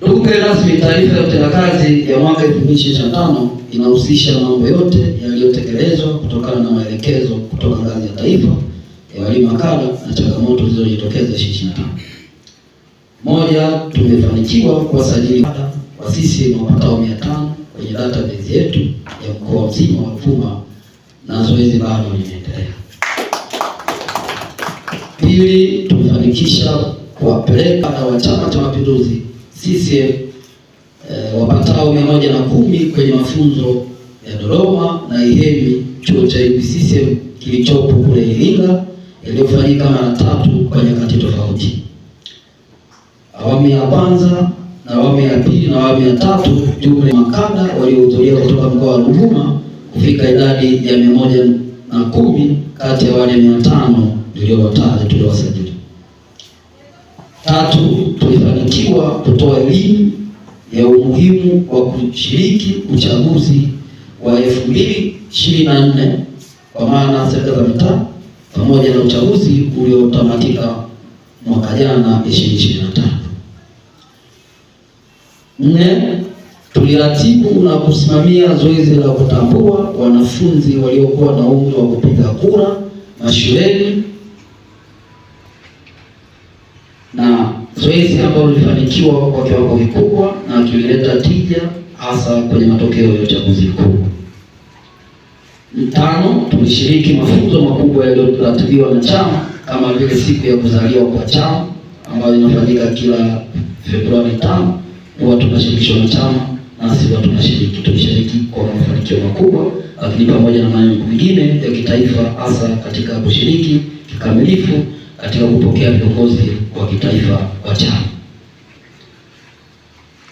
Ndugu mgeni rasmi, taarifa ya utendakazi ya mwaka 2025 inahusisha mambo yote yaliyotekelezwa kutokana na maelekezo kutoka ngazi ya taifa ya walimu wakala na changamoto zilizojitokeza 2025. Moja, tumefanikiwa kuwasajili wa CCM wapatao 500 kwenye database yetu ya mkoa mzima wa Ruvuma na zoezi bado linaendelea. Pili, tumefanikisha kuwapeleka wa Chama cha Mapinduzi CCM wapatao 110 kwenye mafunzo ya Dodoma na Ihemi, chuo cha CCM kilichopo kule Iringa, yaliyofanyika mara 3 kwa nyakati tofauti. Awamu ya kwanza na awamu ya pili na awamu ya 3, jumla ya makada waliohudhuria kutoka mkoa wa Ruvuma kufika idadi ya 110 kati ya wale 500 tuliotaja tuliowasajili. 3, tulifanikiwa kutoa elimu ya umuhimu wa kushiriki uchaguzi wa 2024 kwa maana serikali za mitaa pamoja na uchaguzi uliotamatika mwaka jana 2025. 4, tuliratibu na kusimamia zoezi la kutambua wanafunzi waliokuwa na umri wa kupiga kura mashuleni, na zoezi ambalo lilifanikiwa kwa kiwango kikubwa na tulileta tija hasa kwenye matokeo ya uchaguzi mkuu. 5, tulishiriki mafunzo makubwa yaliyoratibiwa na chama kama vile siku ya kuzaliwa kwa chama ambayo inafanyika kila Februari 5. Huwa tunashirikishwa na chama na sisi tunashiriki. Tulishiriki kwa mafanikio makubwa, lakini pamoja na mambo mengine ya kitaifa, hasa katika kushiriki kikamilifu katika kupokea viongozi wa kitaifa wa chama.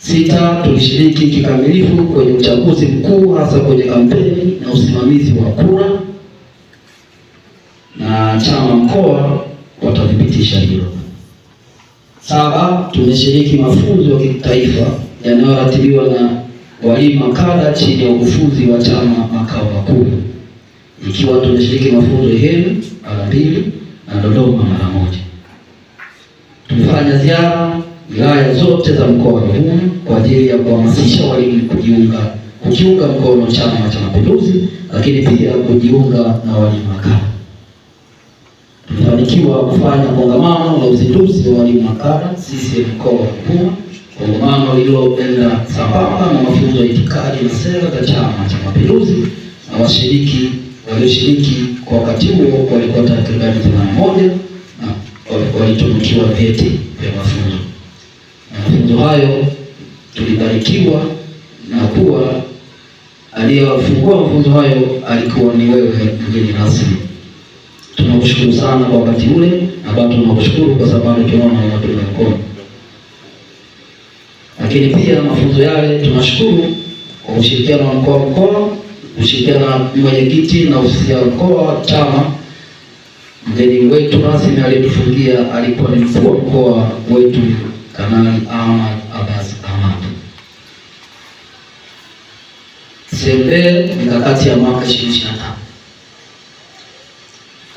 6, tulishiriki kikamilifu kwenye uchaguzi mkuu, hasa kwenye kampeni na usimamizi wa kura, na chama mkoa watathibitisha hilo. 7, tumeshiriki mafunzo ya kitaifa yanayoratibiwa na walimu makada chini ya ukufunzi wa chama makao makuu, ikiwa tumeshiriki mafunzo Ihemi mara 2 na Dodoma mara 1. Tumefanya ziara wilaya zote za mkoa wa Ruvuma kwa ajili ya kuhamasisha walimu kujiunga mkono Chama cha Mapinduzi, lakini pia kujiunga na walimu makada. Tumefanikiwa kufanya kongamano la uzinduzi wa walimu makada CCM mkoa wa Ruvuma, kongamano lililoenda sambamba na mafunzo ya itikadi na sera za Chama cha Mapinduzi, na washiriki walioshiriki kwa wakati huo walikuwa takriban 81 na walitunukiwa vyeti vya mafunzo. Mafunzo hayo tulibarikiwa na kuwa aliyefungua mafunzo hayo alikuwa ni wewe mgeni rasmi. Tunakushukuru sana kwa wakati ule, na bado tunakushukuru kwa sababu tunaona unatuunga mkono. Lakini pia mafunzo yale tunashukuru kwa ushirikiano wa mkoa, ushirikiano na mwenyekiti na ofisi ya mkoa wa chama. Mgeni wetu rasmi aliyetufungia alikuwa ni mkuu wa mkoa wetu Kanali Ahmad Abbas Ahmad. Sembe mikakati ya mwaka 2025.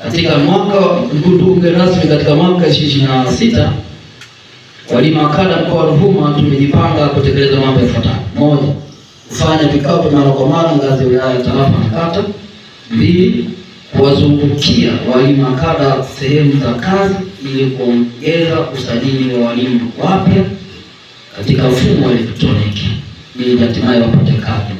Katika mwaka ndugu rasmi, katika mwaka 2026 walimu wakala mkoa wa Ruvuma tumejipanga kutekeleza mambo yafuatayo. 1, kufanya vikao vya mara kwa mara ngazi ya wilaya, tarafa na kata. 2, kuwazungukia walimu wakala sehemu za kazi ili kuongeza usajili wa walimu wapya katika mfumo wa elektroniki ili hatimaye wapate kadi.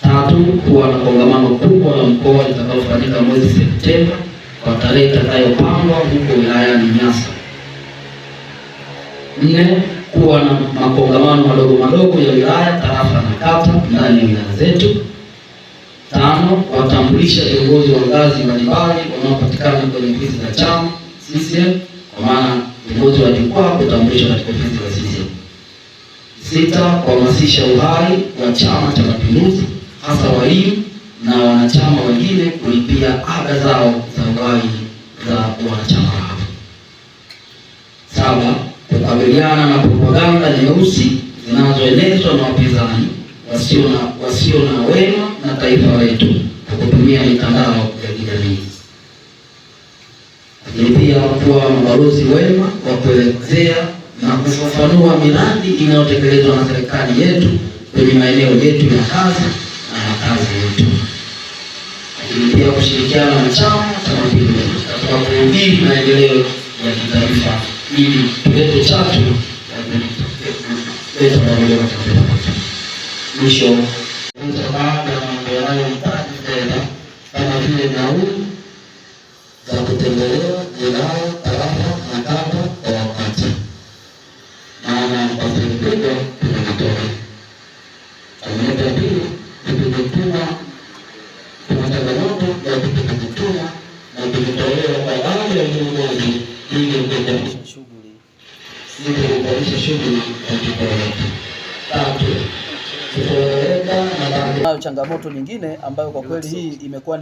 3, kuwa na kongamano kubwa la mkoa litakalofanyika mwezi Septemba kwa tarehe itakayopangwa huko wilayani Nyasa. 4, kuwa na makongamano madogo ya wilaya, tarafa na kata ndani ya wilaya zetu. 5, watambulisha viongozi wa ngazi mbalimbali wanaopatikana kwenye ofisi za chama CCM, kwa maana viongozi wa jukwaa kutambulishwa katika ofisi za CCM. 6, kuhamasisha uhai wa Chama cha Mapinduzi, hasa walimu na wanachama wengine kulipia ada zao za uhai za wanachama hao. 7, kukabiliana na propaganda nyeusi zinazoenezwa na wapinzani wasio na wema na taifa letu kwa kutumia mitandao ya kijamii. Lakini pia kuwa mabalozi wema wa kuelezea na kufafanua miradi inayotekelezwa na serikali yetu kwenye maeneo yetu ya kazi na makazi yetu, lakini pia kushirikiana na Chama cha Mapinduzi katika kuhubiri maendeleo ya kitaifa ili tulete chachu ya maendeleo ya kitaifa. Mwisho, baada ya mambo yanayohitaji fedha kama vile nauli za kutembelea wilaya, tarafa na kata kwa wakati, maana kwa serikali tunajitoa. Changamoto ya pili, tukijituma, kuna changamoto ya kujituma na kujitolea kwa baadhi ya viongozi ili kuendesha shughuli katika yetu. Tatu, changamoto nyingine ambayo kwa kweli hii imekuwa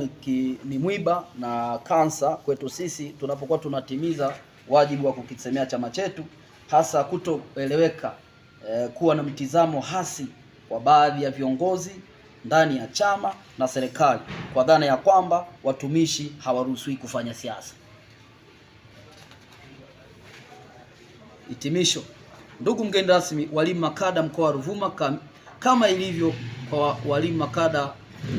ni mwiba na kansa kwetu sisi tunapokuwa tunatimiza wajibu wa kukisemea chama chetu, hasa kutoeleweka kuwa na mtizamo hasi kwa baadhi ya viongozi ndani ya chama na serikali kwa dhana ya kwamba watumishi hawaruhusiwi kufanya siasa. Hitimisho. Ndugu mgeni rasmi, walimu makada mkoa wa Ruvuma kama ilivyo kwa walimu makada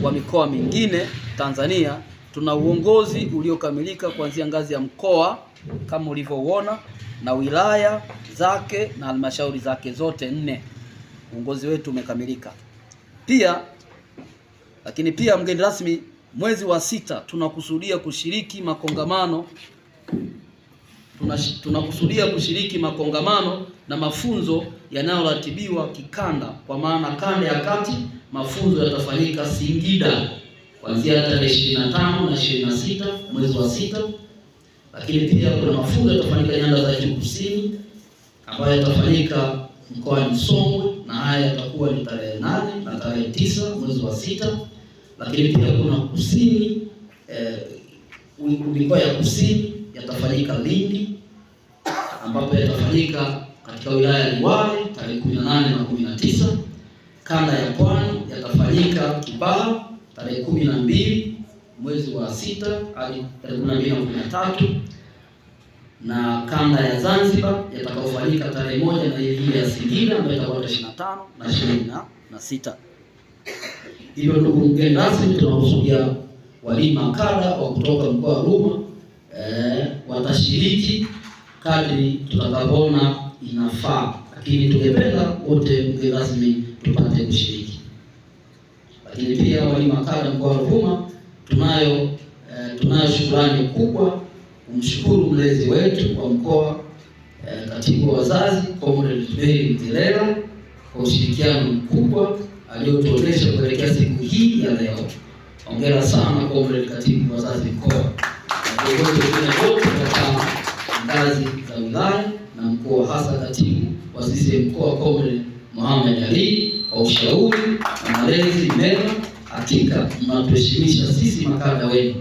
wa mikoa mingine Tanzania, tuna uongozi uliokamilika kuanzia ngazi ya mkoa kama ulivyouona na wilaya zake na halmashauri zake zote 4. Uongozi wetu umekamilika. Lakini pia mgeni rasmi, mwezi wa 6 tunakusudia kushiriki makongamano na mafunzo yanayoratibiwa kikanda, kwa maana kanda ya kati mafunzo yatafanyika Singida kuanzia tarehe 25 na 26 mwezi wa 6. Lakini pia kuna mafunzo yatafanyika nyanda za juu kusini ambayo yatafanyika mkoani Songwe, na haya yatakuwa ni tarehe 8 na tarehe 9 mwezi wa 6. Lakini pia kuna kusini mikoa ya kusini yatafanyika Lindi, ambapo yatafanyika katika wilaya ya Liwale tarehe 18 na 19. Kanda ya Pwani yatafanyika Kibaha tarehe 12 mwezi wa 6 hadi tarehe 12 na 13, na kanda ya Zanzibar yatakayofanyika tarehe 1 na ile ya Singida ambayo itakuwa tarehe 25 na 26. Hivyo ndugu mgeni rasmi, tunakusudia walimu makada wa kutoka mkoa wa Ruvuma watashiriki kadri tutakapoona inafaa, lakini tungependa wote mgeni rasmi tupate kushiriki. Lakini pia walimu makada mkoa wa Ruvuma tunayo shukrani kubwa kumshukuru mlezi wetu wa mkoa, katibu wa wazazi Comrade Mary Mtilela kwa ushirikiano mkubwa aliotuonesha kuelekea siku hii ya leo. Hongera sana Comrade katibu wa wazazi mkoa na viongozi wengine wote wa ngazi za wilaya na mkoa, hasa katibu wa CCM mkoa Comrade Mohamed Ali kwa ushauri na malezi mema. Hakika mnatuheshimisha sisi makada wenu.